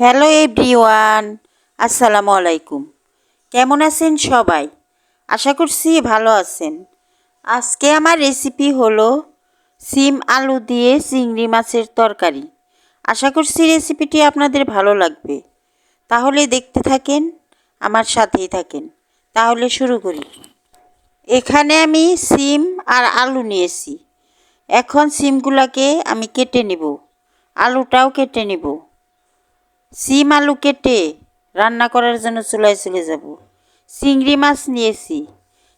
Hello everyone, আসসালামু আলাইকুম। কেমন আছেন সবাই? আশা করছি ভালো আছেন। আজকে আমার রেসিপি হলো সিম আলু দিয়ে চিংড়ি মাছের তরকারি। আশা করছি রেসিপিটি আপনাদের ভালো লাগবে। তাহলে দেখতে থাকেন, আমার সাথেই থাকেন। তাহলে শুরু করি। এখানে আমি সিম আর আলু নিয়েছি। এখন সিমগুলোকে আমি কেটে নেব, আলুটাও কেটে নেব। সিম আলু কেটে রান্না করার জন্য চুলায় চলে যাব। চিংড়ি মাছ নিয়েছি,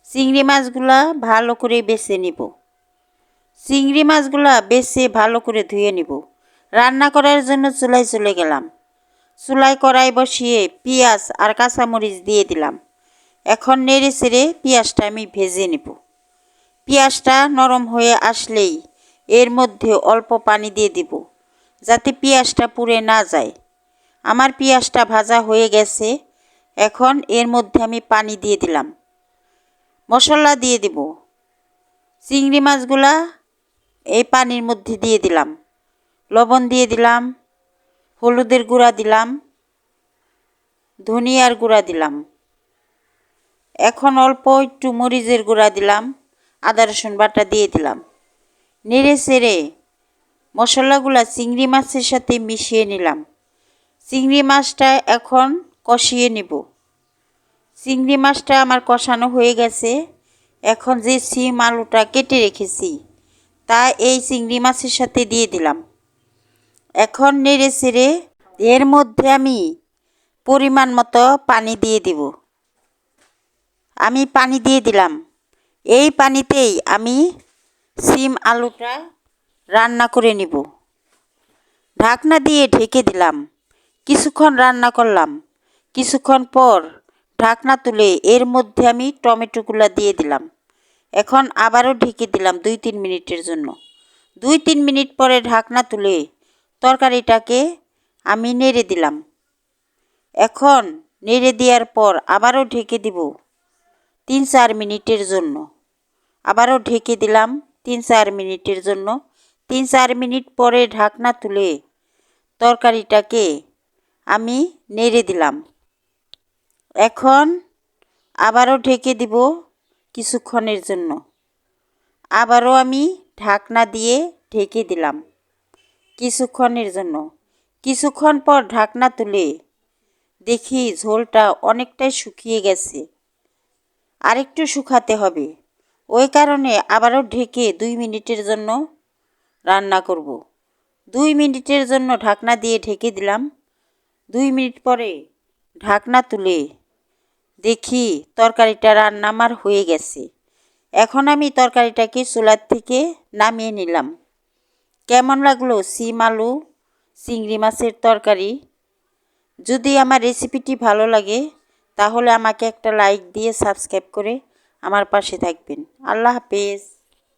চিংড়ি মাছগুলা ভালো করে বেছে নিব। চিংড়ি মাছগুলা বেছে ভালো করে ধুয়ে নিব। রান্না করার জন্য চুলায় চলে গেলাম। চুলায় কড়াই বসিয়ে পেঁয়াজ আর কাঁচামরিচ দিয়ে দিলাম। এখন নেড়ে চেড়ে পেঁয়াজটা আমি ভেজে নেব। পেঁয়াজটা নরম হয়ে আসলেই এর মধ্যে অল্প পানি দিয়ে দিব, যাতে পেঁয়াজটা পুড়ে না যায়। আমার পেঁয়াজটা ভাজা হয়ে গেছে। এখন এর মধ্যে আমি পানি দিয়ে দিলাম, মশলা দিয়ে দিব। চিংড়ি মাছগুলা এই পানির মধ্যে দিয়ে দিলাম, লবণ দিয়ে দিলাম, হলুদের গুঁড়া দিলাম, ধনিয়ার গুঁড়া দিলাম। এখন অল্প একটু মরিচের গুঁড়া দিলাম, আদা রসুন বাটা দিয়ে দিলাম। নেড়ে চেড়ে মশলাগুলা চিংড়ি মাছের সাথে মিশিয়ে নিলাম। চিংড়ি মাছটা এখন কষিয়ে নেব। চিংড়ি মাছটা আমার কষানো হয়ে গেছে। এখন যে সিম আলুটা কেটে রেখেছি তা এই চিংড়ি মাছের সাথে দিয়ে দিলাম। এখন নেড়ে চেড়ে এর মধ্যে আমি পরিমাণ মতো পানি দিয়ে দিব। আমি পানি দিয়ে দিলাম। এই পানিতেই আমি সিম আলুটা রান্না করে নিব। ঢাকনা দিয়ে ঢেকে দিলাম। কিছুক্ষণ রান্না করলাম। কিছুক্ষণ পর ঢাকনা তুলে এর মধ্যে আমি টমেটোগুলো দিয়ে দিলাম। এখন আবারও ঢেকে দিলাম 2-3 মিনিটের জন্য। 2-3 মিনিট পরে ঢাকনা তুলে তরকারিটাকে আমি নেড়ে দিলাম। এখন নেড়ে দেওয়ার পর আবারও ঢেকে দিব 3-4 মিনিটের জন্য। আবারও ঢেকে দিলাম 3-4 মিনিটের জন্য। 3-4 মিনিট পরে ঢাকনা তুলে তরকারিটাকে আমি নেড়ে দিলাম। এখন আবারও ঢেকে দিব কিছুক্ষণের জন্য। আবারও আমি ঢাকনা দিয়ে ঢেকে দিলাম কিছুক্ষণের জন্য। কিছুক্ষণ পর ঢাকনা তুলে দেখি ঝোলটা অনেকটাই শুকিয়ে গেছে, আরেকটু শুকাতে হবে। ওই কারণে আবারও ঢেকে 2 মিনিটের জন্য রান্না করব। 2 মিনিটের জন্য ঢাকনা দিয়ে ঢেকে দিলাম। 2 মিনিট পরে ঢাকনা তুলে দেখি তরকারিটা রান্না আমার হয়ে গেছে। এখন আমি তরকারিটাকে চুলার থেকে নামিয়ে নিলাম। কেমন লাগলো সিম আলু চিংড়ি মাছের তরকারি? যদি আমার রেসিপিটি ভালো লাগে তাহলে আমাকে একটা লাইক দিয়ে সাবস্ক্রাইব করে আমার পাশে থাকবেন। আল্লাহ হাফেজ।